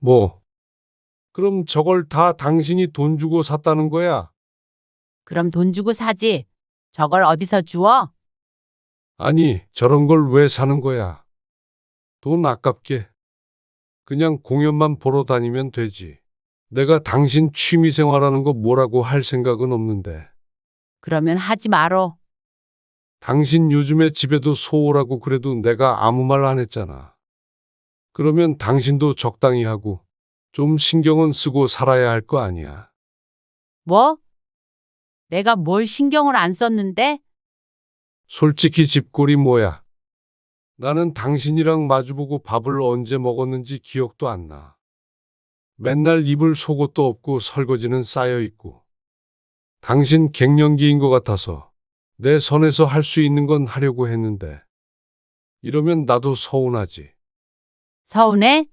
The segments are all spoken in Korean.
뭐, 그럼 저걸 다 당신이 돈 주고 샀다는 거야? 그럼 돈 주고 사지. 저걸 어디서 주워? 아니, 저런 걸 왜 사는 거야? 돈 아깝게. 그냥 공연만 보러 다니면 되지. 내가 당신 취미생활하는 거 뭐라고 할 생각은 없는데. 그러면 하지 말어. 당신 요즘에 집에도 소홀하고 그래도 내가 아무 말 안 했잖아. 그러면 당신도 적당히 하고 좀 신경은 쓰고 살아야 할 거 아니야. 뭐? 내가 뭘 신경을 안 썼는데? 솔직히 집골이 뭐야? 나는 당신이랑 마주보고 밥을 언제 먹었는지 기억도 안 나. 맨날 입을 속옷도 없고 설거지는 쌓여 있고. 당신 갱년기인 것 같아서 내 선에서 할 수 있는 건 하려고 했는데. 이러면 나도 서운하지. 서운해?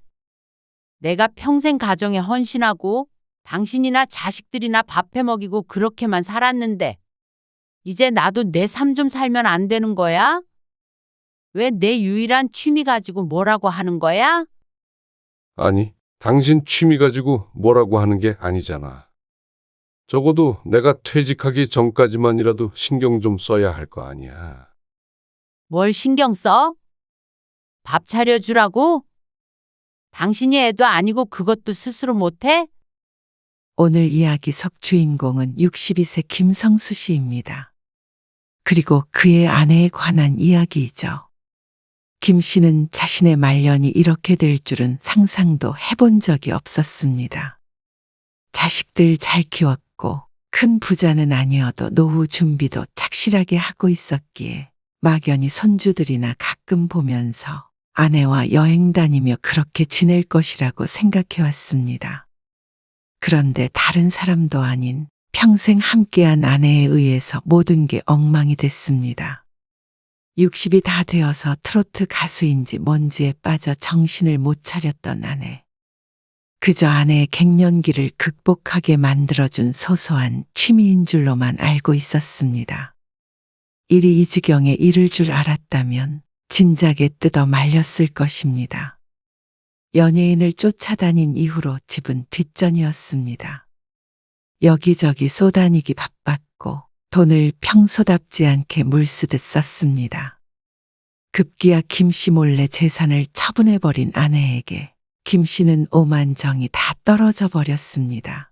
내가 평생 가정에 헌신하고 당신이나 자식들이나 밥해 먹이고 그렇게만 살았는데 이제 나도 내 삶 좀 살면 안 되는 거야? 왜 내 유일한 취미 가지고 뭐라고 하는 거야? 아니, 당신 취미 가지고 뭐라고 하는 게 아니잖아. 적어도 내가 퇴직하기 전까지만이라도 신경 좀 써야 할 거 아니야. 뭘 신경 써? 밥 차려주라고? 당신이 애도 아니고 그것도 스스로 못해? 오늘 이야기 속 주인공은 62세 김성수 씨입니다. 그리고 그의 아내에 관한 이야기이죠. 김 씨는 자신의 말년이 이렇게 될 줄은 상상도 해본 적이 없었습니다. 자식들 잘 키웠고 큰 부자는 아니어도 노후 준비도 착실하게 하고 있었기에 막연히 손주들이나 가끔 보면서 아내와 여행 다니며 그렇게 지낼 것이라고 생각해 왔습니다. 그런데 다른 사람도 아닌 평생 함께한 아내에 의해서 모든 게 엉망이 됐습니다. 60이 다 되어서 트로트 가수인지 뭔지에 빠져 정신을 못 차렸던 아내. 그저 아내의 갱년기를 극복하게 만들어준 소소한 취미인 줄로만 알고 있었습니다. 일이 이 지경에 이를 줄 알았다면 진작에 뜯어 말렸을 것입니다. 연예인을 쫓아다닌 이후로 집은 뒷전이었습니다. 여기저기 쏘다니기 바빴고 돈을 평소답지 않게 물쓰듯 썼습니다. 급기야 김 씨 몰래 재산을 처분해버린 아내에게 김 씨는 오만정이 다 떨어져 버렸습니다.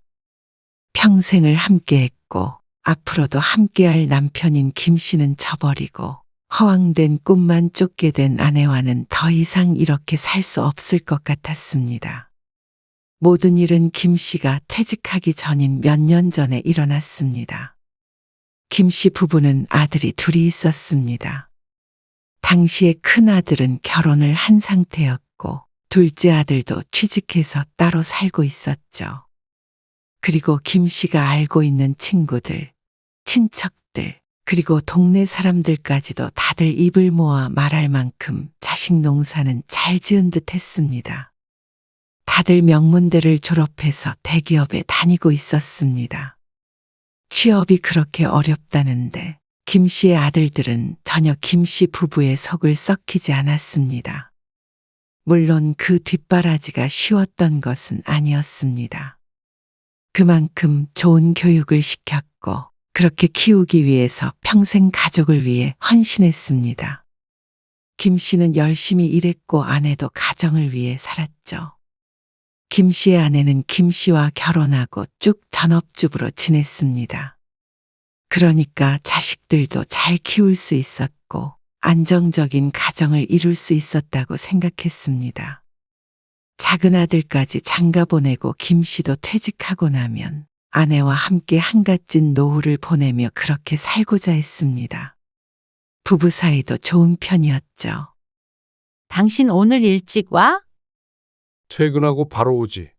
평생을 함께했고 앞으로도 함께할 남편인 김 씨는 저버리고 허황된 꿈만 쫓게 된 아내와는 더 이상 이렇게 살 수 없을 것 같았습니다. 모든 일은 김 씨가 퇴직하기 전인 몇 년 전에 일어났습니다. 김 씨 부부는 아들이 둘이 있었습니다. 당시에 큰 아들은 결혼을 한 상태였고 둘째 아들도 취직해서 따로 살고 있었죠. 그리고 김 씨가 알고 있는 친구들, 친척들, 그리고 동네 사람들까지도 다들 입을 모아 말할 만큼 자식 농사는 잘 지은 듯 했습니다. 다들 명문대를 졸업해서 대기업에 다니고 있었습니다. 취업이 그렇게 어렵다는데 김 씨의 아들들은 전혀 김 씨 부부의 속을 썩히지 않았습니다. 물론 그 뒷바라지가 쉬웠던 것은 아니었습니다. 그만큼 좋은 교육을 시켰고 그렇게 키우기 위해서 평생 가족을 위해 헌신했습니다. 김 씨는 열심히 일했고 아내도 가정을 위해 살았죠. 김 씨의 아내는 김 씨와 결혼하고 쭉 전업주부로 지냈습니다. 그러니까 자식들도 잘 키울 수 있었고 안정적인 가정을 이룰 수 있었다고 생각했습니다. 작은 아들까지 장가 보내고 김 씨도 퇴직하고 나면 아내와 함께 한갓진 노후를 보내며 그렇게 살고자 했습니다. 부부 사이도 좋은 편이었죠. 당신 오늘 일찍 와? 퇴근하고 바로 오지.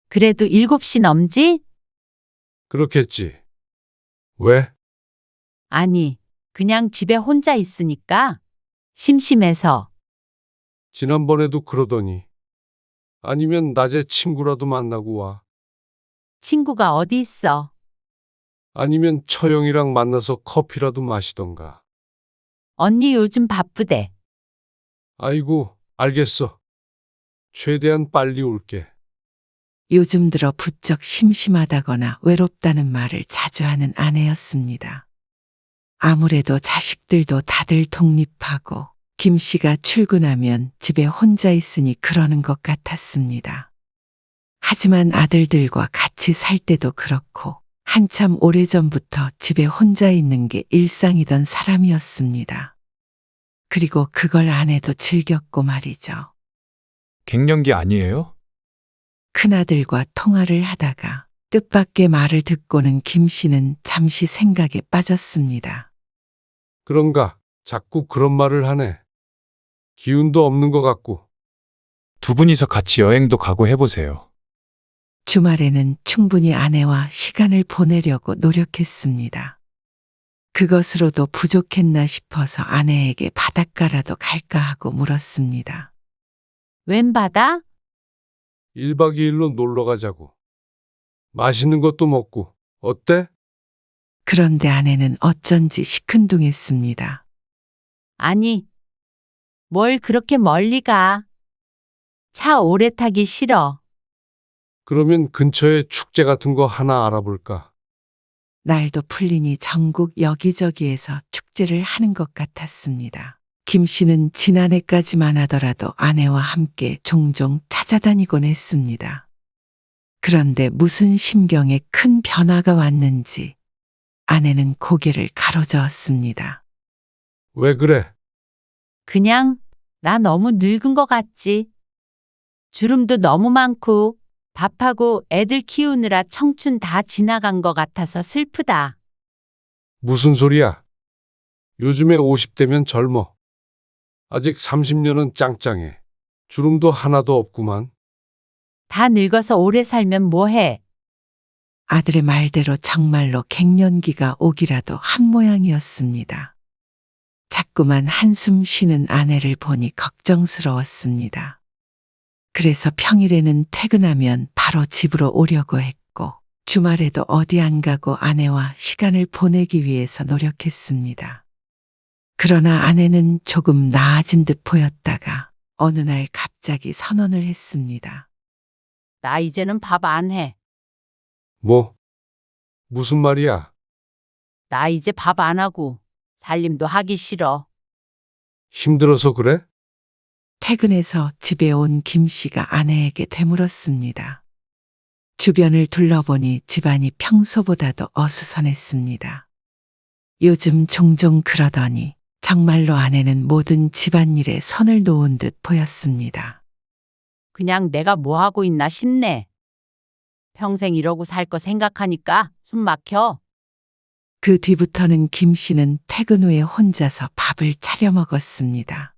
그래도 7시 넘지? 그렇겠지. 왜? 아니, 그냥 집에 혼자 있으니까 심심해서. 지난번에도 그러더니. 아니면 낮에 친구라도 만나고 와. 친구가 어디 있어? 아니면 처형이랑 만나서 커피라도 마시던가. 언니 요즘 바쁘대. 아이고, 알겠어. 최대한 빨리 올게. 요즘 들어 부쩍 심심하다거나 외롭다는 말을 자주 하는 아내였습니다. 아무래도 자식들도 다들 독립하고 김 씨가 출근하면 집에 혼자 있으니 그러는 것 같았습니다. 하지만 아들들과 같이 살 때도 그렇고 한참 오래전부터 집에 혼자 있는 게 일상이던 사람이었습니다. 그리고 그걸 아내도 즐겼고 말이죠. 갱년기 아니에요? 큰아들과 통화를 하다가 뜻밖의 말을 듣고는 김 씨는 잠시 생각에 빠졌습니다. 그런가? 자꾸 그런 말을 하네. 기운도 없는 것 같고. 두 분이서 같이 여행도 가고 해보세요. 주말에는 충분히 아내와 시간을 보내려고 노력했습니다. 그것으로도 부족했나 싶어서 아내에게 바닷가라도 갈까 하고 물었습니다. 웬 바다? 1박 2일로 놀러 가자고. 맛있는 것도 먹고. 어때? 그런데 아내는 어쩐지 시큰둥했습니다. 아니, 뭘 그렇게 멀리 가? 차 오래 타기 싫어. 그러면 근처에 축제 같은 거 하나 알아볼까? 날도 풀리니 전국 여기저기에서 축제를 하는 것 같았습니다. 김 씨는 지난해까지만 하더라도 아내와 함께 종종 찾아다니곤 했습니다. 그런데 무슨 심경에 큰 변화가 왔는지 아내는 고개를 가로저었습니다. 왜 그래? 그냥 나 너무 늙은 것 같지? 주름도 너무 많고 밥하고 애들 키우느라 청춘 다 지나간 것 같아서 슬프다. 무슨 소리야? 요즘에 50대면 젊어. 아직 30년은 짱짱해. 주름도 하나도 없구만. 다 늙어서 오래 살면 뭐해? 아들의 말대로 정말로 갱년기가 오기라도 한 모양이었습니다. 자꾸만 한숨 쉬는 아내를 보니 걱정스러웠습니다. 그래서 평일에는 퇴근하면 바로 집으로 오려고 했고 주말에도 어디 안 가고 아내와 시간을 보내기 위해서 노력했습니다. 그러나 아내는 조금 나아진 듯 보였다가 어느 날 갑자기 선언을 했습니다. 나 이제는 밥 안 해. 뭐? 무슨 말이야? 나 이제 밥 안 하고 살림도 하기 싫어. 힘들어서 그래? 퇴근해서 집에 온 김 씨가 아내에게 되물었습니다. 주변을 둘러보니 집안이 평소보다도 어수선했습니다. 요즘 종종 그러더니 정말로 아내는 모든 집안일에 손을 놓은 듯 보였습니다. 그냥 내가 뭐 하고 있나 싶네. 평생 이러고 살 거 생각하니까 숨 막혀. 그 뒤부터는 김 씨는 퇴근 후에 혼자서 밥을 차려 먹었습니다.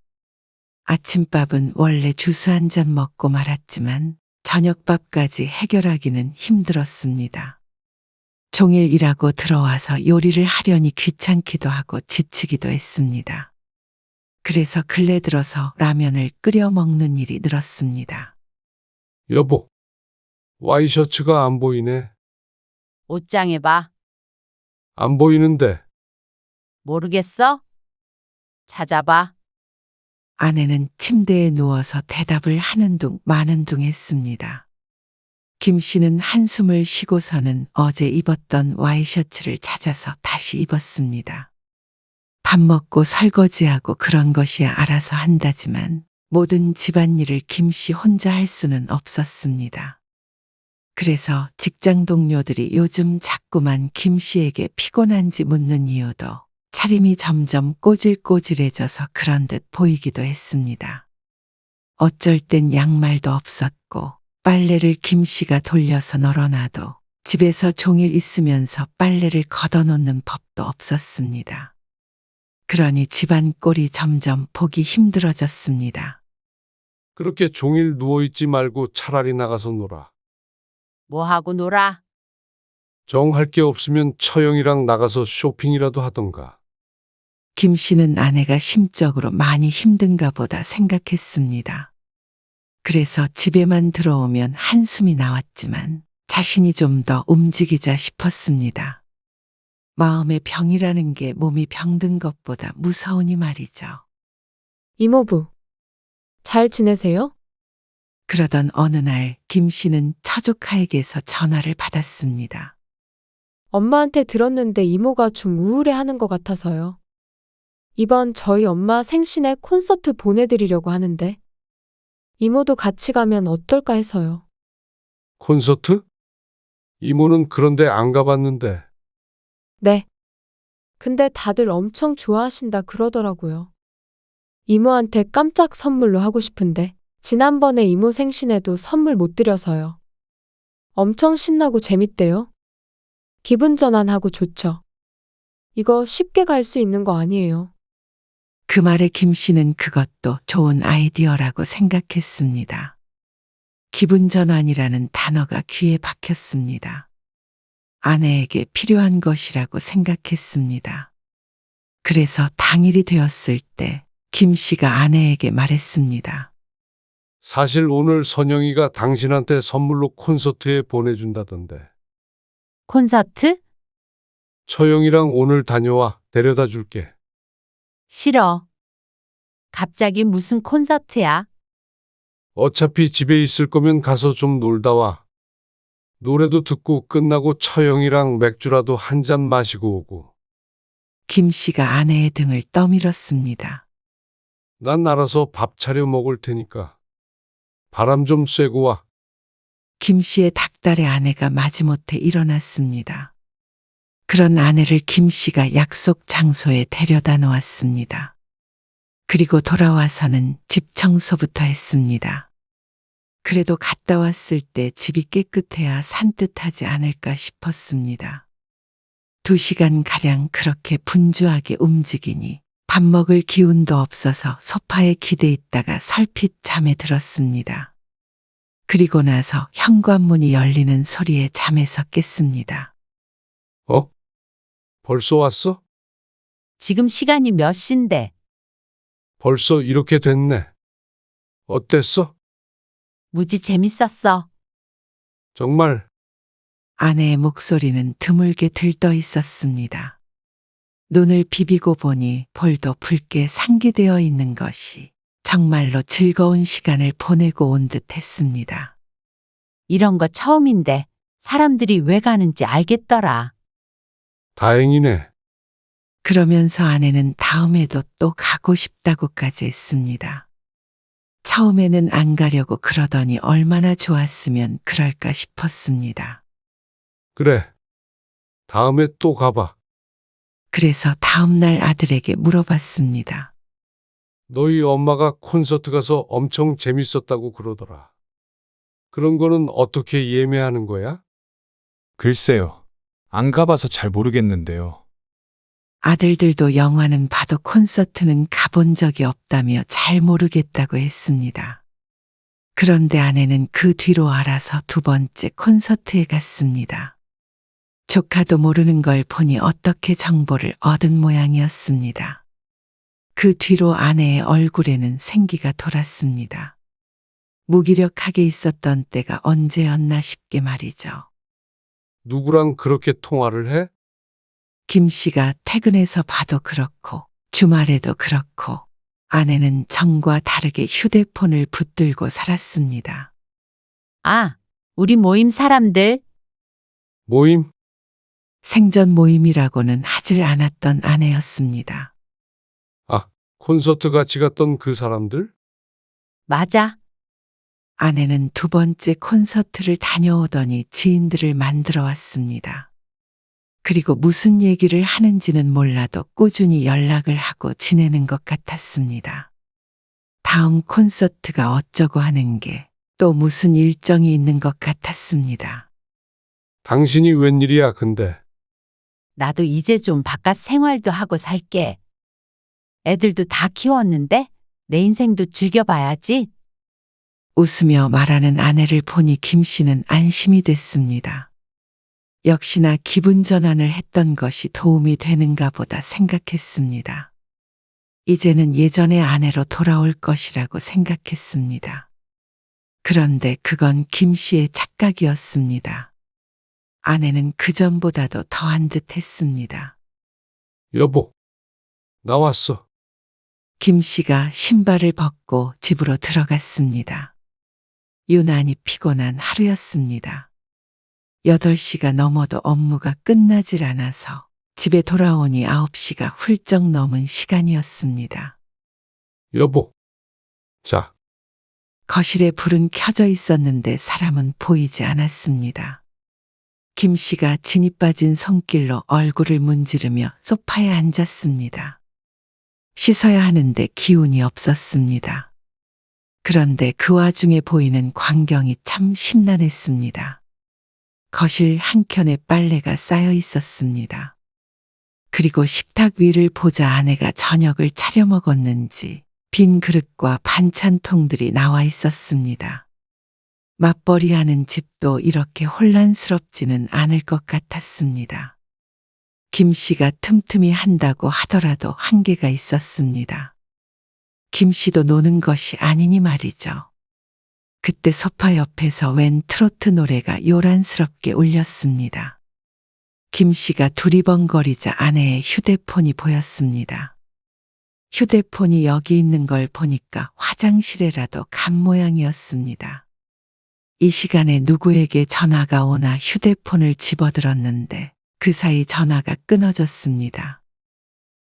아침밥은 원래 주스 한 잔 먹고 말았지만 저녁밥까지 해결하기는 힘들었습니다. 종일 일하고 들어와서 요리를 하려니 귀찮기도 하고 지치기도 했습니다. 그래서 근래 들어서 라면을 끓여 먹는 일이 늘었습니다. 여보, 와이셔츠가 안 보이네. 옷장에 봐. 안 보이는데. 모르겠어? 찾아봐. 아내는 침대에 누워서 대답을 하는 둥 마는 둥 했습니다. 김 씨는 한숨을 쉬고서는 어제 입었던 와이셔츠를 찾아서 다시 입었습니다. 밥 먹고 설거지하고 그런 것이야 알아서 한다지만 모든 집안일을 김 씨 혼자 할 수는 없었습니다. 그래서 직장 동료들이 요즘 자꾸만 김 씨에게 피곤한지 묻는 이유도 차림이 점점 꼬질꼬질해져서 그런 듯 보이기도 했습니다. 어쩔 땐 양말도 없었고 빨래를 김 씨가 돌려서 널어놔도 집에서 종일 있으면서 빨래를 걷어놓는 법도 없었습니다. 그러니 집안 꼴이 점점 보기 힘들어졌습니다. 그렇게 종일 누워있지 말고 차라리 나가서 놀아. 뭐 하고 놀아? 정할 게 없으면 처형이랑 나가서 쇼핑이라도 하던가. 김 씨는 아내가 심적으로 많이 힘든가 보다 생각했습니다. 그래서 집에만 들어오면 한숨이 나왔지만 자신이 좀 더 움직이자 싶었습니다. 마음의 병이라는 게 몸이 병든 것보다 무서우니 말이죠. 이모부, 잘 지내세요? 그러던 어느 날 김 씨는 처조카에게서 전화를 받았습니다. 엄마한테 들었는데 이모가 좀 우울해하는 것 같아서요. 이번 저희 엄마 생신에 콘서트 보내드리려고 하는데 이모도 같이 가면 어떨까 해서요. 콘서트? 이모는 그런데 안 가봤는데. 네. 근데 다들 엄청 좋아하신다 그러더라고요. 이모한테 깜짝 선물로 하고 싶은데 지난번에 이모 생신에도 선물 못 드려서요. 엄청 신나고 재밌대요. 기분 전환하고 좋죠. 이거 쉽게 갈 수 있는 거 아니에요. 그 말에 김 씨는 그것도 좋은 아이디어라고 생각했습니다. 기분 전환이라는 단어가 귀에 박혔습니다. 아내에게 필요한 것이라고 생각했습니다. 그래서 당일이 되었을 때 김 씨가 아내에게 말했습니다. 사실 오늘 선영이가 당신한테 선물로 콘서트에 보내준다던데. 콘서트? 처영이랑 오늘 다녀와. 데려다 줄게. 싫어. 갑자기 무슨 콘서트야? 어차피 집에 있을 거면 가서 좀 놀다 와. 노래도 듣고 끝나고 처영이랑 맥주라도 한 잔 마시고 오고. 김 씨가 아내의 등을 떠밀었습니다. 난 알아서 밥 차려 먹을 테니까. 바람 좀 쐬고 와. 김 씨의 닭달의 아내가 마지못해 일어났습니다. 그런 아내를 김 씨가 약속 장소에 데려다 놓았습니다. 그리고 돌아와서는 집 청소부터 했습니다. 그래도 갔다 왔을 때 집이 깨끗해야 산뜻하지 않을까 싶었습니다. 2시간가량 그렇게 분주하게 움직이니 밥 먹을 기운도 없어서 소파에 기대 있다가 설핏 잠에 들었습니다. 그리고 나서 현관문이 열리는 소리에 잠에서 깼습니다. 어? 벌써 왔어? 지금 시간이 몇 시인데? 벌써 이렇게 됐네. 어땠어? 무지 재밌었어. 정말 아내의 목소리는 드물게 들떠 있었습니다. 눈을 비비고 보니 볼도 붉게 상기되어 있는 것이 정말로 즐거운 시간을 보내고 온 듯 했습니다. 이런 거 처음인데 사람들이 왜 가는지 알겠더라. 다행이네. 그러면서 아내는 다음에도 또 가고 싶다고까지 했습니다. 처음에는 안 가려고 그러더니 얼마나 좋았으면 그럴까 싶었습니다. 그래. 다음에 또 가봐. 그래서 다음날 아들에게 물어봤습니다. 너희 엄마가 콘서트 가서 엄청 재밌었다고 그러더라. 그런 거는 어떻게 예매하는 거야? 글쎄요. 안 가봐서 잘 모르겠는데요. 아들들도 영화는 봐도 콘서트는 가본 적이 없다며 잘 모르겠다고 했습니다. 그런데 아내는 그 뒤로 알아서 2번째 콘서트에 갔습니다. 조카도 모르는 걸 보니 어떻게 정보를 얻은 모양이었습니다. 그 뒤로 아내의 얼굴에는 생기가 돌았습니다. 무기력하게 있었던 때가 언제였나 싶게 말이죠. 누구랑 그렇게 통화를 해? 김 씨가 퇴근해서 봐도 그렇고 주말에도 그렇고 아내는 전과 다르게 휴대폰을 붙들고 살았습니다. 아, 우리 모임 사람들. 모임? 생전 모임이라고는 하질 않았던 아내였습니다. 아, 콘서트 같이 갔던 그 사람들? 맞아. 아내는 2번째 콘서트를 다녀오더니 지인들을 만들어 왔습니다. 그리고 무슨 얘기를 하는지는 몰라도 꾸준히 연락을 하고 지내는 것 같았습니다. 다음 콘서트가 어쩌고 하는 게 또 무슨 일정이 있는 것 같았습니다. 당신이 웬일이야, 근데. 나도 이제 좀 바깥 생활도 하고 살게. 애들도 다 키웠는데 내 인생도 즐겨봐야지. 웃으며 말하는 아내를 보니 김 씨는 안심이 됐습니다. 역시나 기분 전환을 했던 것이 도움이 되는가 보다 생각했습니다. 이제는 예전의 아내로 돌아올 것이라고 생각했습니다. 그런데 그건 김 씨의 착각이었습니다. 아내는 그전보다도 더한 듯 했습니다. 여보, 나왔어. 김 씨가 신발을 벗고 집으로 들어갔습니다. 유난히 피곤한 하루였습니다. 8시가 넘어도 업무가 끝나질 않아서 집에 돌아오니 9시가 훌쩍 넘은 시간이었습니다. 여보. 자, 거실에 불은 켜져 있었는데 사람은 보이지 않았습니다. 김 씨가 진이 빠진 손길로 얼굴을 문지르며 소파에 앉았습니다. 씻어야 하는데 기운이 없었습니다. 그런데 그 와중에 보이는 광경이 참 심란했습니다. 거실 한켠에 빨래가 쌓여 있었습니다. 그리고 식탁 위를 보자 아내가 저녁을 차려 먹었는지 빈 그릇과 반찬통들이 나와 있었습니다. 맞벌이하는 집도 이렇게 혼란스럽지는 않을 것 같았습니다. 김 씨가 틈틈이 한다고 하더라도 한계가 있었습니다. 김 씨도 노는 것이 아니니 말이죠. 그때 소파 옆에서 웬 트로트 노래가 요란스럽게 울렸습니다. 김 씨가 두리번거리자 아내의 휴대폰이 보였습니다. 휴대폰이 여기 있는 걸 보니까 화장실에라도 간 모양이었습니다. 이 시간에 누구에게 전화가 오나 휴대폰을 집어들었는데 그 사이 전화가 끊어졌습니다.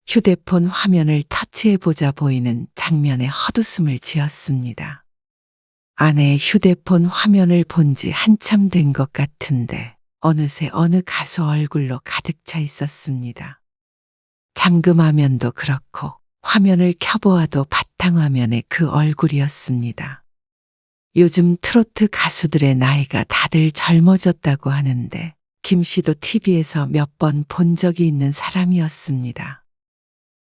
휴대폰 화면을 터치해보자 보이는 장면에 헛웃음을 지었습니다. 아내의 휴대폰 화면을 본 지 한참 된 것 같은데 어느새 어느 가수 얼굴로 가득 차 있었습니다. 잠금화면도 그렇고 화면을 켜보아도 바탕화면에 그 얼굴이었습니다. 요즘 트로트 가수들의 나이가 다들 젊어졌다고 하는데 김 씨도 TV에서 몇 번 본 적이 있는 사람이었습니다.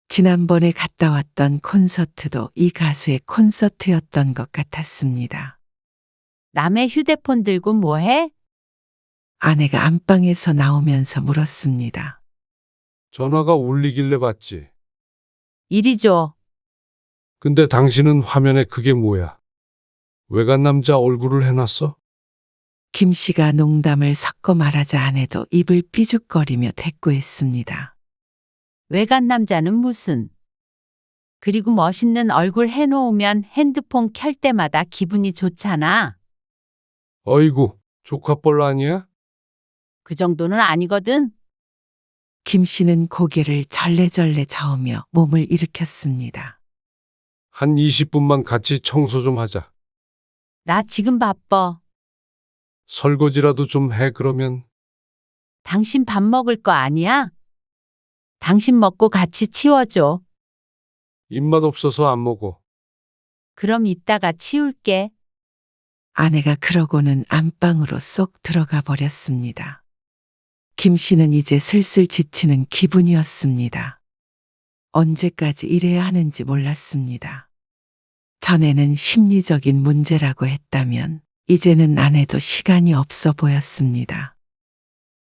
지난번에 갔다 왔던 콘서트도 이 가수의 콘서트였던 것 같았습니다. 남의 휴대폰 들고 뭐해? 아내가 안방에서 나오면서 물었습니다. 전화가 울리길래 봤지. 이리 줘. 근데 당신은 화면에 그게 뭐야? 외간 남자 얼굴을 해놨어? 김 씨가 농담을 섞어 말하자 아내도 입을 삐죽거리며 대꾸했습니다. 외간 남자는 무슨. 그리고 멋있는 얼굴 해놓으면 핸드폰 켤 때마다 기분이 좋잖아. 어이구, 조카뻘 아니야? 그 정도는 아니거든. 김 씨는 고개를 절레절레 저으며 몸을 일으켰습니다. 한 20분만 같이 청소 좀 하자. 나 지금 바빠. 설거지라도 좀 해, 그러면. 당신 밥 먹을 거 아니야? 당신 먹고 같이 치워줘. 입맛 없어서 안 먹어. 그럼 이따가 치울게. 아내가 그러고는 안방으로 쏙 들어가 버렸습니다. 김 씨는 이제 슬슬 지치는 기분이었습니다. 언제까지 이래야 하는지 몰랐습니다. 전에는 심리적인 문제라고 했다면 이제는 아내도 시간이 없어 보였습니다.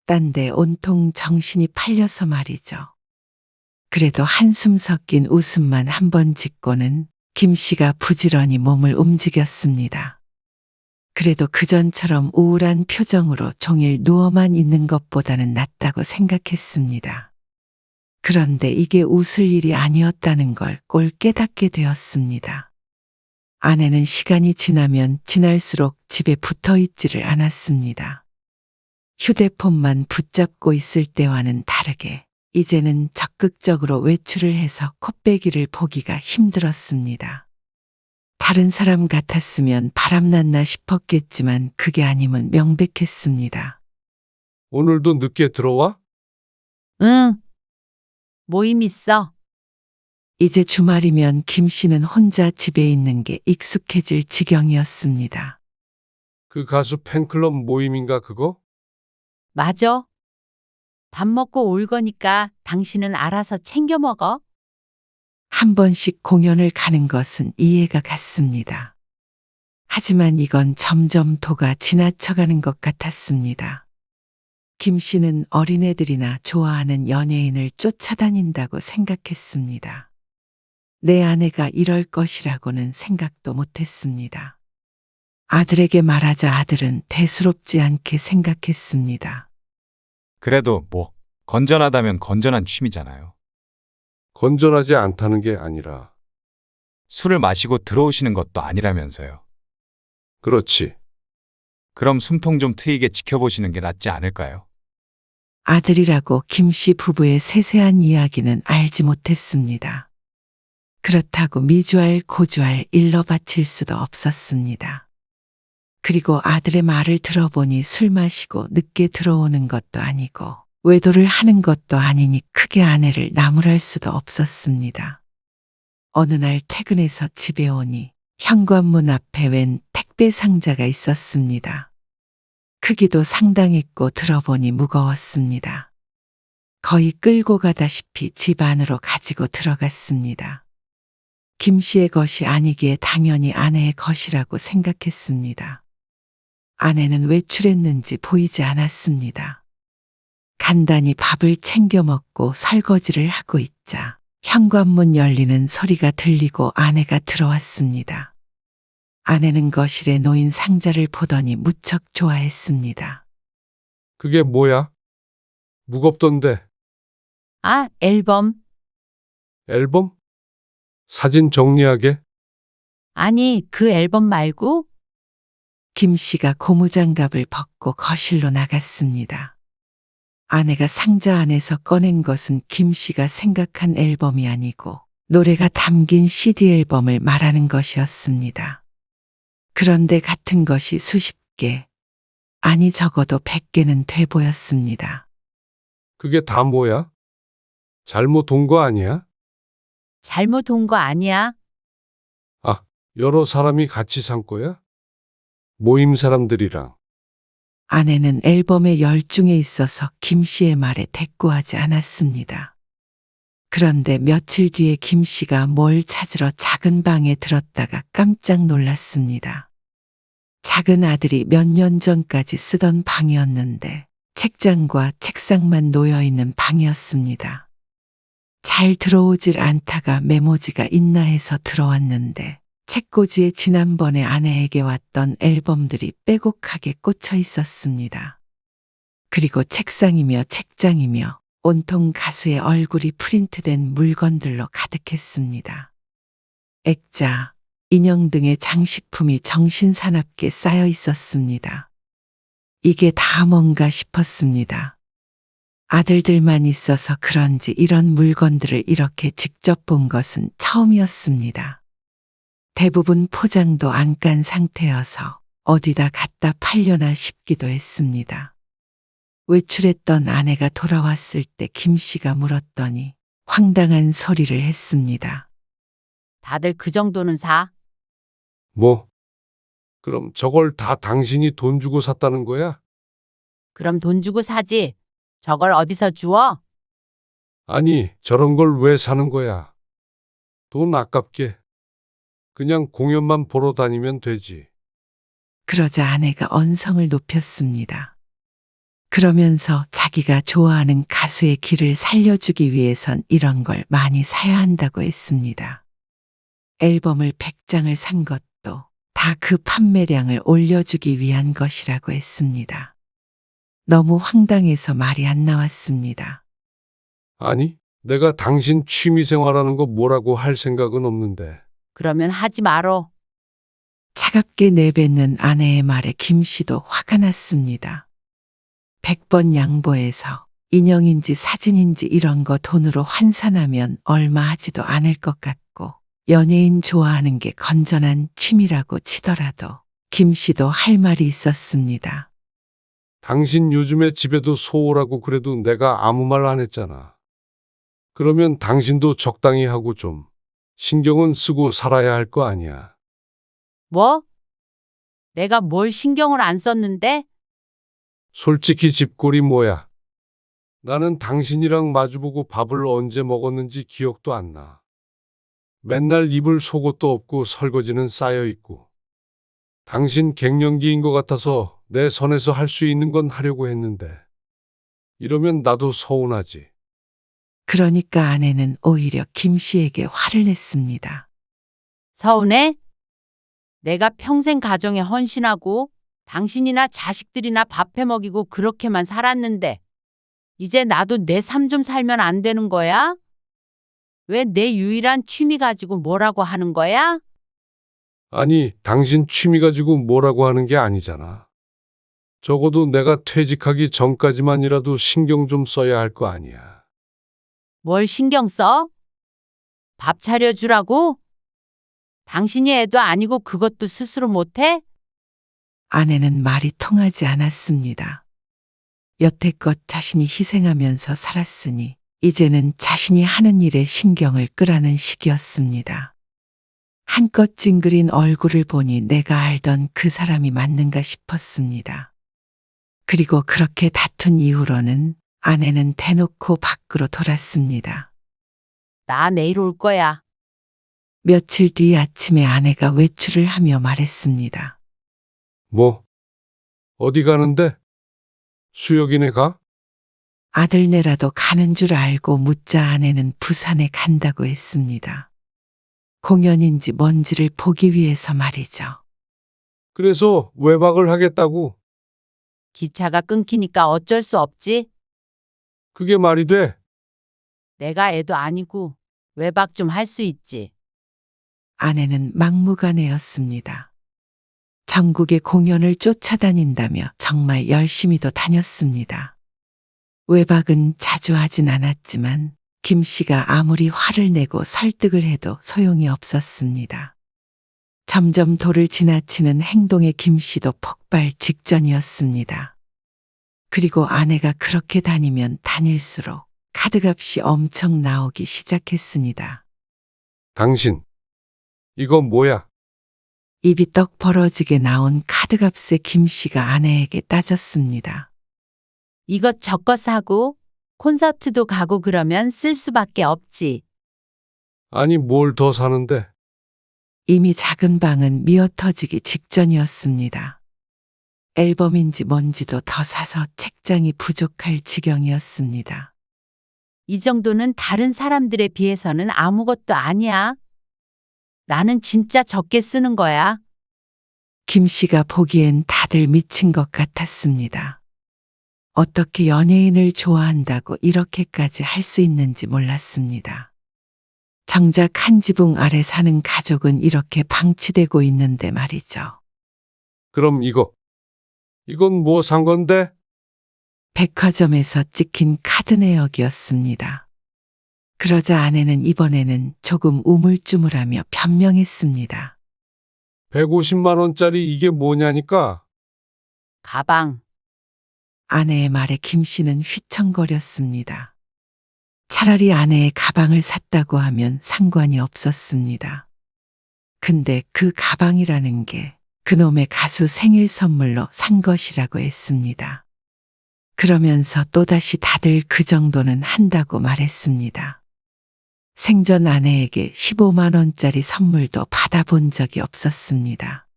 딴데 온통 정신이 팔려서 말이죠. 그래도 한숨 섞인 웃음만 한 번 짓고는 김 씨가 부지런히 몸을 움직였습니다. 그래도 그전처럼 우울한 표정으로 종일 누워만 있는 것보다는 낫다고 생각했습니다. 그런데 이게 웃을 일이 아니었다는 걸 꼴 깨닫게 되었습니다. 아내는 시간이 지나면 지날수록 집에 붙어 있지를 않았습니다. 휴대폰만 붙잡고 있을 때와는 다르게 이제는 적극적으로 외출을 해서 콧배기를 보기가 힘들었습니다. 다른 사람 같았으면 바람났나 싶었겠지만 그게 아님은 명백했습니다. 오늘도 늦게 들어와? 응. 모임 있어. 이제 주말이면 김 씨는 혼자 집에 있는 게 익숙해질 지경이었습니다. 그 가수 팬클럽 모임인가 그거? 맞아. 밥 먹고 올 거니까 당신은 알아서 챙겨 먹어. 한 번씩 공연을 가는 것은 이해가 갔습니다. 하지만 이건 점점 도가 지나쳐가는 것 같았습니다. 김 씨는 어린애들이나 좋아하는 연예인을 쫓아다닌다고 생각했습니다. 내 아내가 이럴 것이라고는 생각도 못했습니다. 아들에게 말하자 아들은 대수롭지 않게 생각했습니다. 그래도 뭐 건전하다면 건전한 취미잖아요. 건전하지 않다는 게 아니라. 술을 마시고 들어오시는 것도 아니라면서요. 그렇지. 그럼 숨통 좀 트이게 지켜보시는 게 낫지 않을까요? 아들이라고 김씨 부부의 세세한 이야기는 알지 못했습니다. 그렇다고 미주알 고주알 일러 바칠 수도 없었습니다. 그리고 아들의 말을 들어보니 술 마시고 늦게 들어오는 것도 아니고 외도를 하는 것도 아니니 크게 아내를 나무랄 수도 없었습니다. 어느 날 퇴근해서 집에 오니 현관문 앞에 웬 택배 상자가 있었습니다. 크기도 상당했고 들어보니 무거웠습니다. 거의 끌고 가다시피 집 안으로 가지고 들어갔습니다. 김 씨의 것이 아니기에 당연히 아내의 것이라고 생각했습니다. 아내는 외출했는지 보이지 않았습니다. 간단히 밥을 챙겨 먹고 설거지를 하고 있자 현관문 열리는 소리가 들리고 아내가 들어왔습니다. 아내는 거실에 놓인 상자를 보더니 무척 좋아했습니다. 그게 뭐야? 무겁던데. 아, 앨범. 앨범? 사진 정리하게? 아니, 그 앨범 말고? 김 씨가 고무장갑을 벗고 거실로 나갔습니다. 아내가 상자 안에서 꺼낸 것은 김 씨가 생각한 앨범이 아니고 노래가 담긴 CD 앨범을 말하는 것이었습니다. 그런데 같은 것이 수십 개, 아니 적어도 100개는 돼 보였습니다. 그게 다 뭐야? 잘못 온 거 아니야? 잘못 온 거 아니야? 아, 여러 사람이 같이 산 거야? 모임 사람들이랑. 아내는 앨범에 열중해 있어서 김 씨의 말에 대꾸하지 않았습니다. 그런데 며칠 뒤에 김 씨가 뭘 찾으러 작은 방에 들었다가 깜짝 놀랐습니다. 작은 아들이 몇 년 전까지 쓰던 방이었는데 책장과 책상만 놓여 있는 방이었습니다. 잘 들어오질 않다가 메모지가 있나 해서 들어왔는데 책꽂이에 지난번에 아내에게 왔던 앨범들이 빼곡하게 꽂혀 있었습니다. 그리고 책상이며 책장이며 온통 가수의 얼굴이 프린트된 물건들로 가득했습니다. 액자, 인형 등의 장식품이 정신사납게 쌓여 있었습니다. 이게 다 뭔가 싶었습니다. 아들들만 있어서 그런지 이런 물건들을 이렇게 직접 본 것은 처음이었습니다. 대부분 포장도 안 깐 상태여서 어디다 갖다 팔려나 싶기도 했습니다. 외출했던 아내가 돌아왔을 때 김 씨가 물었더니 황당한 소리를 했습니다. 다들 그 정도는 사? 뭐? 그럼 저걸 다 당신이 돈 주고 샀다는 거야? 그럼 돈 주고 사지. 저걸 어디서 주워? 아니, 저런 걸 왜 사는 거야? 돈 아깝게. 그냥 공연만 보러 다니면 되지. 그러자 아내가 언성을 높였습니다. 그러면서 자기가 좋아하는 가수의 길을 살려주기 위해선 이런 걸 많이 사야 한다고 했습니다. 앨범을 100장을 산 것도 다 그 판매량을 올려주기 위한 것이라고 했습니다. 너무 황당해서 말이 안 나왔습니다. 아니, 내가 당신 취미생활하는 거 뭐라고 할 생각은 없는데. 그러면 하지 말어. 차갑게 내뱉는 아내의 말에 김 씨도 화가 났습니다. 100번 양보해서 인형인지 사진인지 이런 거 돈으로 환산하면 얼마 하지도 않을 것 같고 연예인 좋아하는 게 건전한 취미라고 치더라도 김 씨도 할 말이 있었습니다. 당신 요즘에 집에도 소오라고 그래도 내가 아무 말 안 했잖아. 그러면 당신도 적당히 하고 좀 신경은 쓰고 살아야 할 거 아니야. 뭐? 내가 뭘 신경을 안 썼는데? 솔직히 집꼴이 뭐야? 나는 당신이랑 마주보고 밥을 언제 먹었는지 기억도 안 나. 맨날 입을 속옷도 없고 설거지는 쌓여 있고. 당신 갱년기인 것 같아서 내 선에서 할 수 있는 건 하려고 했는데. 이러면 나도 서운하지. 그러니까 아내는 오히려 김 씨에게 화를 냈습니다. 서운해? 내가 평생 가정에 헌신하고 당신이나 자식들이나 밥해 먹이고 그렇게만 살았는데 이제 나도 내 삶 좀 살면 안 되는 거야? 왜 내 유일한 취미 가지고 뭐라고 하는 거야? 아니, 당신 취미 가지고 뭐라고 하는 게 아니잖아. 적어도 내가 퇴직하기 전까지만이라도 신경 좀 써야 할 거 아니야. 뭘 신경 써? 밥 차려주라고? 당신이 애도 아니고 그것도 스스로 못해? 아내는 말이 통하지 않았습니다. 여태껏 자신이 희생하면서 살았으니 이제는 자신이 하는 일에 신경을 끄라는 시기였습니다. 한껏 찡그린 얼굴을 보니 내가 알던 그 사람이 맞는가 싶었습니다. 그리고 그렇게 다툰 이후로는 아내는 대놓고 밖으로 돌았습니다. 나 내일 올 거야. 며칠 뒤 아침에 아내가 외출을 하며 말했습니다. 뭐? 어디 가는데? 수혁이네 가? 아들네라도 가는 줄 알고 묻자 아내는 부산에 간다고 했습니다. 공연인지 뭔지를 보기 위해서 말이죠. 그래서 외박을 하겠다고? 기차가 끊기니까 어쩔 수 없지. 그게 말이 돼? 내가 애도 아니고 외박 좀 할 수 있지. 아내는 막무가내였습니다. 전국의 공연을 쫓아다닌다며 정말 열심히도 다녔습니다. 외박은 자주 하진 않았지만 김 씨가 아무리 화를 내고 설득을 해도 소용이 없었습니다. 점점 도를 지나치는 행동에 김 씨도 폭발 직전이었습니다. 그리고 아내가 그렇게 다니면 다닐수록 카드값이 엄청 나오기 시작했습니다. 당신, 이거 뭐야? 입이 떡 벌어지게 나온 카드값에 김 씨가 아내에게 따졌습니다. 이것저것 사고 콘서트도 가고 그러면 쓸 수밖에 없지. 아니, 뭘 더 사는데? 이미 작은 방은 미어터지기 직전이었습니다. 앨범인지 뭔지도 더 사서 책장이 부족할 지경이었습니다. 이 정도는 다른 사람들에 비해서는 아무것도 아니야. 나는 진짜 적게 쓰는 거야. 김 씨가 보기엔 다들 미친 것 같았습니다. 어떻게 연예인을 좋아한다고 이렇게까지 할 수 있는지 몰랐습니다. 정작 한 지붕 아래 사는 가족은 이렇게 방치되고 있는데 말이죠. 그럼 이건 뭐 산 건데? 백화점에서 찍힌 카드 내역이었습니다. 그러자 아내는 이번에는 조금 우물쭈물하며 변명했습니다. 150만 원짜리 이게 뭐냐니까? 가방. 아내의 말에 김 씨는 휘청거렸습니다. 차라리 아내의 가방을 샀다고 하면 상관이 없었습니다. 근데 그 가방이라는 게 그놈의 가수 생일 선물로 산 것이라고 했습니다. 그러면서 또다시 다들 그 정도는 한다고 말했습니다. 생전 아내에게 15만 원짜리 선물도 받아본 적이 없었습니다.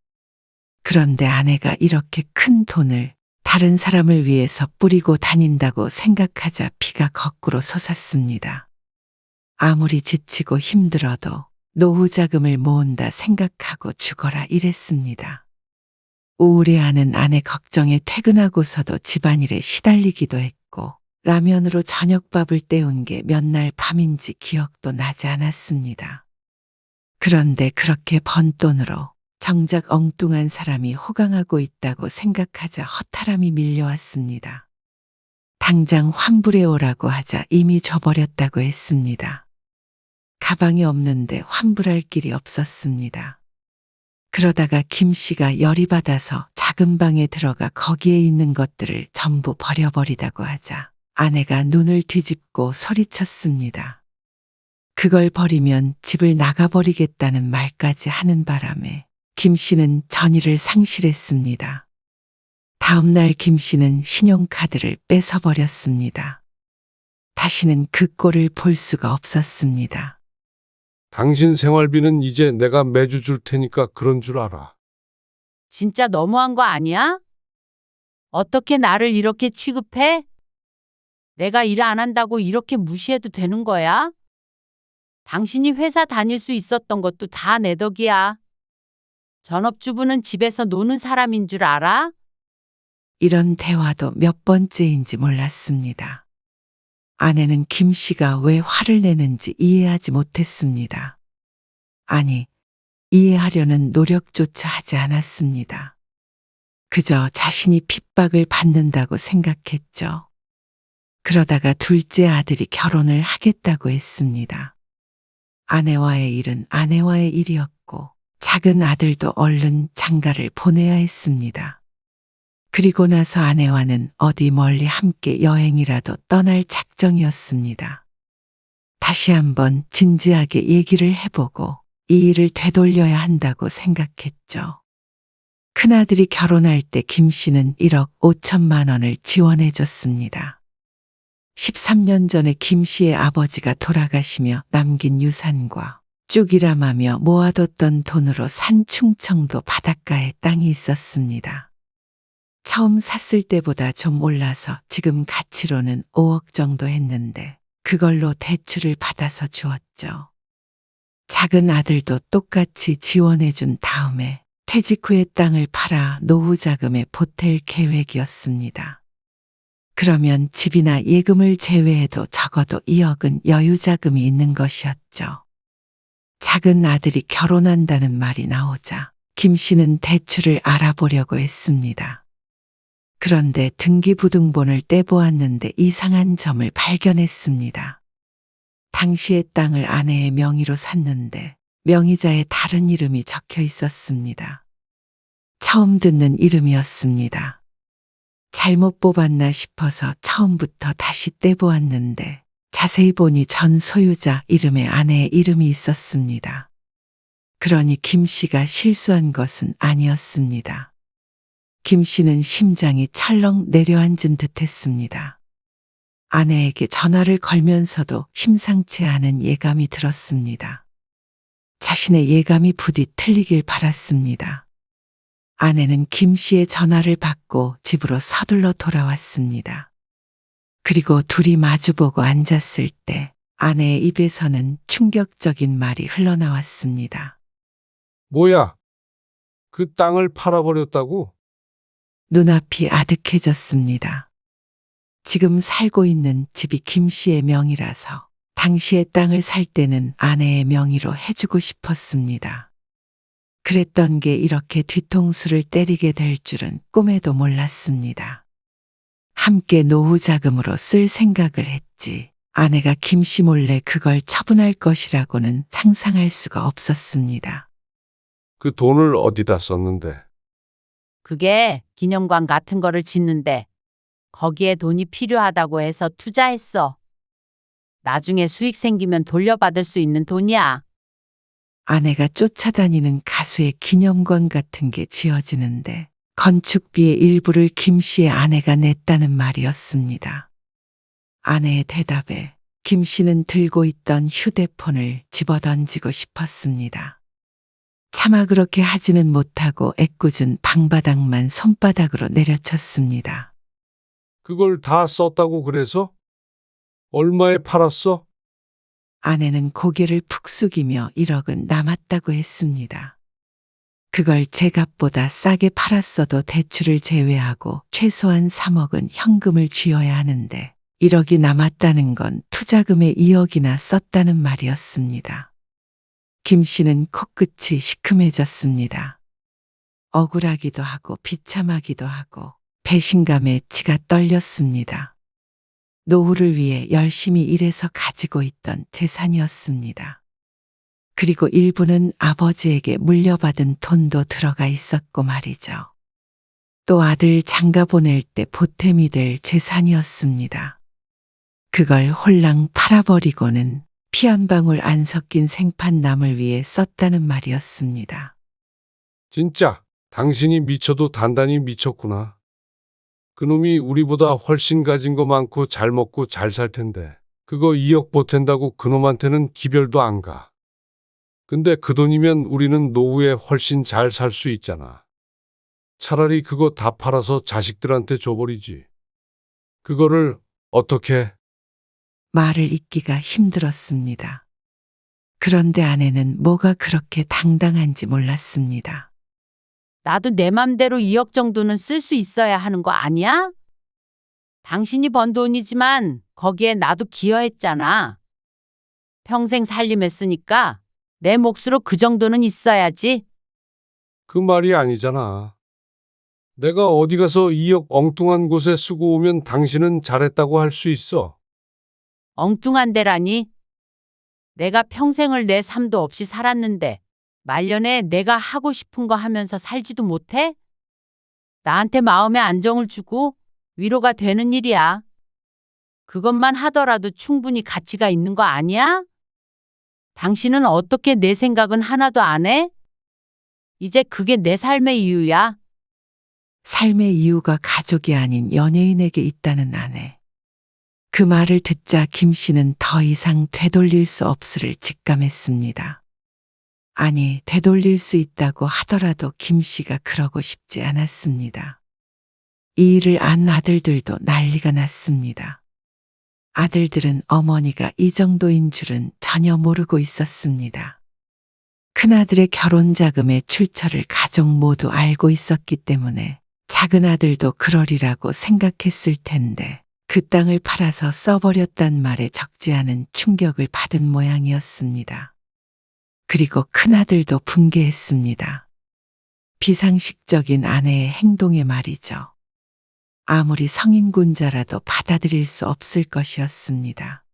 그런데 아내가 이렇게 큰 돈을 다른 사람을 위해서 뿌리고 다닌다고 생각하자 피가 거꾸로 솟았습니다. 아무리 지치고 힘들어도 노후 자금을 모은다 생각하고 죽어라 이랬습니다. 우울해하는 아내 걱정에 퇴근하고서도 집안일에 시달리기도 했고 라면으로 저녁밥을 때운 게 몇 날 밤인지 기억도 나지 않았습니다. 그런데 그렇게 번 돈으로 정작 엉뚱한 사람이 호강하고 있다고 생각하자 허탈함이 밀려왔습니다. 당장 환불해 오라고 하자 이미 줘버렸다고 했습니다. 가방이 없는데 환불할 길이 없었습니다. 그러다가 김 씨가 열이 받아서 작은 방에 들어가 거기에 있는 것들을 전부 버려버리다고 하자 아내가 눈을 뒤집고 소리쳤습니다. 그걸 버리면 집을 나가버리겠다는 말까지 하는 바람에 김 씨는 전의를 상실했습니다. 다음 날 김 씨는 신용카드를 뺏어버렸습니다. 다시는 그 꼴을 볼 수가 없었습니다. 당신 생활비는 이제 내가 매주 줄 테니까 그런 줄 알아. 진짜 너무한 거 아니야? 어떻게 나를 이렇게 취급해? 내가 일 안 한다고 이렇게 무시해도 되는 거야? 당신이 회사 다닐 수 있었던 것도 다 내 덕이야. 전업주부는 집에서 노는 사람인 줄 알아? 이런 대화도 몇 번째인지 몰랐습니다. 아내는 김 씨가 왜 화를 내는지 이해하지 못했습니다. 아니, 이해하려는 노력조차 하지 않았습니다. 그저 자신이 핍박을 받는다고 생각했죠. 그러다가 둘째 아들이 결혼을 하겠다고 했습니다. 아내와의 일은 아내와의 일이었고 작은 아들도 얼른 장가를 보내야 했습니다. 그리고 나서 아내와는 어디 멀리 함께 여행이라도 떠날 작정이었습니다. 다시 한번 진지하게 얘기를 해보고 이 일을 되돌려야 한다고 생각했죠. 큰아들이 결혼할 때 김 씨는 1억 5천만 원을 지원해 줬습니다. 13년 전에 김 씨의 아버지가 돌아가시며 남긴 유산과 쭉 일함하며 모아뒀던 돈으로 산 충청도 바닷가에 땅이 있었습니다. 처음 샀을 때보다 좀 올라서 지금 가치로는 5억 정도 했는데 그걸로 대출을 받아서 주었죠. 작은 아들도 똑같이 지원해 준 다음에 퇴직 후에 땅을 팔아 노후 자금에 보탤 계획이었습니다. 그러면 집이나 예금을 제외해도 적어도 2억은 여유 자금이 있는 것이었죠. 작은 아들이 결혼한다는 말이 나오자 김 씨는 대출을 알아보려고 했습니다. 그런데 등기부등본을 떼보았는데 이상한 점을 발견했습니다. 당시의 땅을 아내의 명의로 샀는데 명의자에 다른 이름이 적혀 있었습니다. 처음 듣는 이름이었습니다. 잘못 뽑았나 싶어서 처음부터 다시 떼보았는데 자세히 보니 전 소유자 이름에 아내의 이름이 있었습니다. 그러니 김 씨가 실수한 것은 아니었습니다. 김 씨는 심장이 철렁 내려앉은 듯 했습니다. 아내에게 전화를 걸면서도 심상치 않은 예감이 들었습니다. 자신의 예감이 부디 틀리길 바랐습니다. 아내는 김 씨의 전화를 받고 집으로 서둘러 돌아왔습니다. 그리고 둘이 마주보고 앉았을 때 아내의 입에서는 충격적인 말이 흘러나왔습니다. 뭐야? 그 땅을 팔아버렸다고? 눈앞이 아득해졌습니다. 지금 살고 있는 집이 김 씨의 명의라서 당시의 땅을 살 때는 아내의 명의로 해주고 싶었습니다. 그랬던 게 이렇게 뒤통수를 때리게 될 줄은 꿈에도 몰랐습니다. 함께 노후 자금으로 쓸 생각을 했지 아내가 김 씨 몰래 그걸 처분할 것이라고는 상상할 수가 없었습니다. 그 돈을 어디다 썼는데? 그게 기념관 같은 거를 짓는데 거기에 돈이 필요하다고 해서 투자했어. 나중에 수익 생기면 돌려받을 수 있는 돈이야. 아내가 쫓아다니는 가수의 기념관 같은 게 지어지는데 건축비의 일부를 김 씨의 아내가 냈다는 말이었습니다. 아내의 대답에 김 씨는 들고 있던 휴대폰을 집어던지고 싶었습니다. 차마 그렇게 하지는 못하고 애꿎은 방바닥만 손바닥으로 내려쳤습니다. 그걸 다 썼다고 그래서? 얼마에 팔았어? 아내는 고개를 푹 숙이며 1억은 남았다고 했습니다. 그걸 제 값보다 싸게 팔았어도 대출을 제외하고 최소한 3억은 현금을 쥐어야 하는데 1억이 남았다는 건 투자금에 2억이나 썼다는 말이었습니다. 김 씨는 코끝이 시큼해졌습니다. 억울하기도 하고 비참하기도 하고 배신감에 치가 떨렸습니다. 노후를 위해 열심히 일해서 가지고 있던 재산이었습니다. 그리고 일부는 아버지에게 물려받은 돈도 들어가 있었고 말이죠. 또 아들 장가 보낼 때 보탬이 될 재산이었습니다. 그걸 홀랑 팔아버리고는 피 한 방울 안 섞인 생판남을 위해 썼다는 말이었습니다. 진짜 당신이 미쳐도 단단히 미쳤구나. 그놈이 우리보다 훨씬 가진 거 많고 잘 먹고 잘 살 텐데 그거 2억 보탠다고 그놈한테는 기별도 안 가. 근데 그 돈이면 우리는 노후에 훨씬 잘 살 수 있잖아. 차라리 그거 다 팔아서 자식들한테 줘버리지. 그거를 어떻게? 말을 잇기가 힘들었습니다. 그런데 아내는 뭐가 그렇게 당당한지 몰랐습니다. 나도 내 맘대로 2억 정도는 쓸 수 있어야 하는 거 아니야? 당신이 번 돈이지만 거기에 나도 기여했잖아. 평생 살림했으니까 내 몫으로 그 정도는 있어야지. 그 말이 아니잖아. 내가 어디 가서 2억 엉뚱한 곳에 쓰고 오면 당신은 잘했다고 할 수 있어. 엉뚱한 데라니? 내가 평생을 내 삶도 없이 살았는데 말년에 내가 하고 싶은 거 하면서 살지도 못해? 나한테 마음의 안정을 주고 위로가 되는 일이야. 그것만 하더라도 충분히 가치가 있는 거 아니야? 당신은 어떻게 내 생각은 하나도 안 해? 이제 그게 내 삶의 이유야. 삶의 이유가 가족이 아닌 연예인에게 있다는 아내. 그 말을 듣자 김 씨는 더 이상 되돌릴 수 없을을 직감했습니다. 아니, 되돌릴 수 있다고 하더라도 김 씨가 그러고 싶지 않았습니다. 이 일을 안 아들들도 난리가 났습니다. 아들들은 어머니가 이 정도인 줄은 전혀 모르고 있었습니다. 큰아들의 결혼 자금의 출처를 가족 모두 알고 있었기 때문에 작은 아들도 그러리라고 생각했을 텐데 그 땅을 팔아서 써버렸단 말에 적지 않은 충격을 받은 모양이었습니다. 그리고 큰아들도 분개했습니다. 비상식적인 아내의 행동에 말이죠. 아무리 성인군자라도 받아들일 수 없을 것이었습니다.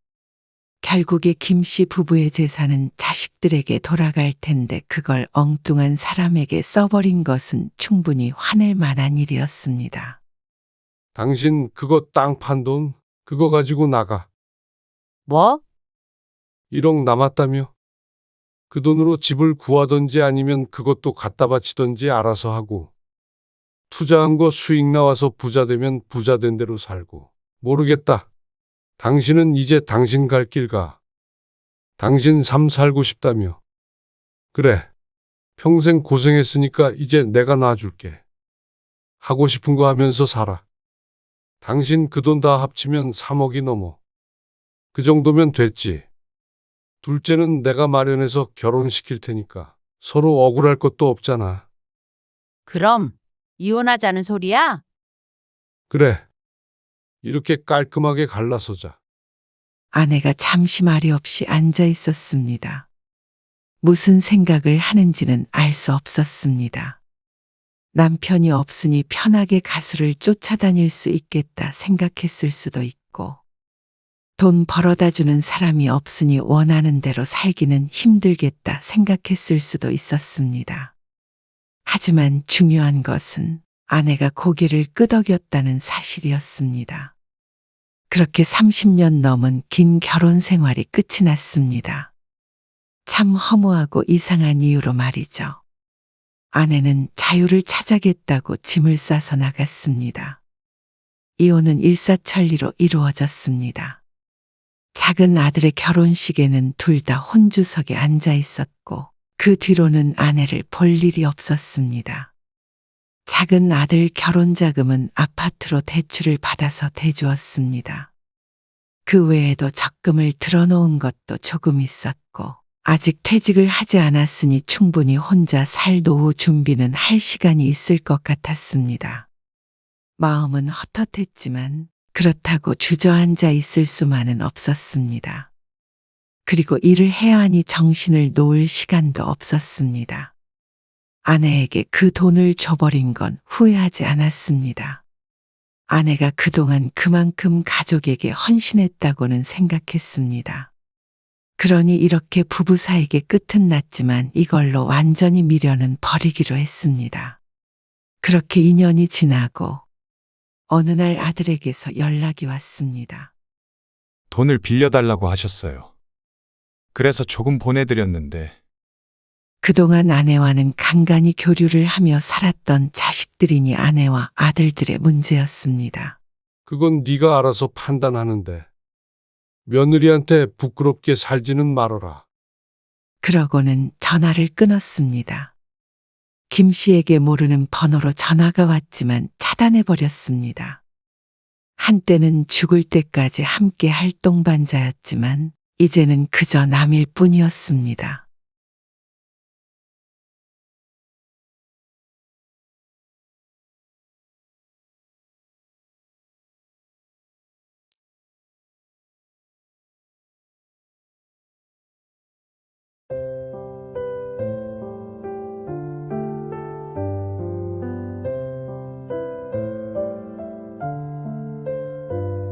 결국에 김 씨 부부의 재산은 자식들에게 돌아갈 텐데 그걸 엉뚱한 사람에게 써버린 것은 충분히 화낼 만한 일이었습니다. 당신 그거 땅 판 돈, 그거 가지고 나가. 뭐? 1억 남았다며? 그 돈으로 집을 구하던지 아니면 그것도 갖다 바치던지 알아서 하고. 투자한 거 수익 나와서 부자 되면 부자 된 대로 살고. 모르겠다. 당신은 이제 당신 갈 길 가. 당신 삶 살고 싶다며. 그래. 평생 고생했으니까 이제 내가 놔줄게. 하고 싶은 거 하면서 살아. 당신 그 돈 다 합치면 3억이 넘어. 그 정도면 됐지. 둘째는 내가 마련해서 결혼시킬 테니까 서로 억울할 것도 없잖아. 그럼 이혼하자는 소리야? 그래. 이렇게 깔끔하게 갈라서자. 아내가 잠시 말이 없이 앉아 있었습니다. 무슨 생각을 하는지는 알 수 없었습니다. 남편이 없으니 편하게 가수를 쫓아다닐 수 있겠다 생각했을 수도 있고, 돈 벌어다 주는 사람이 없으니 원하는 대로 살기는 힘들겠다 생각했을 수도 있었습니다. 하지만 중요한 것은 아내가 고개를 끄덕였다는 사실이었습니다. 그렇게 30년 넘은 긴 결혼 생활이 끝이 났습니다. 참 허무하고 이상한 이유로 말이죠. 아내는 자유를 찾아겠다고 짐을 싸서 나갔습니다. 이혼은 일사천리로 이루어졌습니다. 작은 아들의 결혼식에는 둘 다 혼주석에 앉아 있었고 그 뒤로는 아내를 볼 일이 없었습니다. 작은 아들 결혼 자금은 아파트로 대출을 받아서 대주었습니다. 그 외에도 적금을 들어놓은 것도 조금 있었고 아직 퇴직을 하지 않았으니 충분히 혼자 살 노후 준비는 할 시간이 있을 것 같았습니다. 마음은 헛헛했지만 그렇다고 주저앉아 있을 수만은 없었습니다. 그리고 일을 해야 하니 정신을 놓을 시간도 없었습니다. 아내에게 그 돈을 줘버린 건 후회하지 않았습니다. 아내가 그동안 그만큼 가족에게 헌신했다고는 생각했습니다. 그러니 이렇게 부부 사이의 끝은 났지만 이걸로 완전히 미련은 버리기로 했습니다. 그렇게 2년이 지나고 어느 날 아들에게서 연락이 왔습니다. 돈을 빌려달라고 하셨어요. 그래서 조금 보내드렸는데 그동안 아내와는 간간히 교류를 하며 살았던 자식들이니 아내와 아들들의 문제였습니다. 그건 네가 알아서 판단하는데. 며느리한테 부끄럽게 살지는 말어라. 그러고는 전화를 끊었습니다. 김 씨에게 모르는 번호로 전화가 왔지만 차단해버렸습니다. 한때는 죽을 때까지 함께 할 동반자였지만 이제는 그저 남일 뿐이었습니다.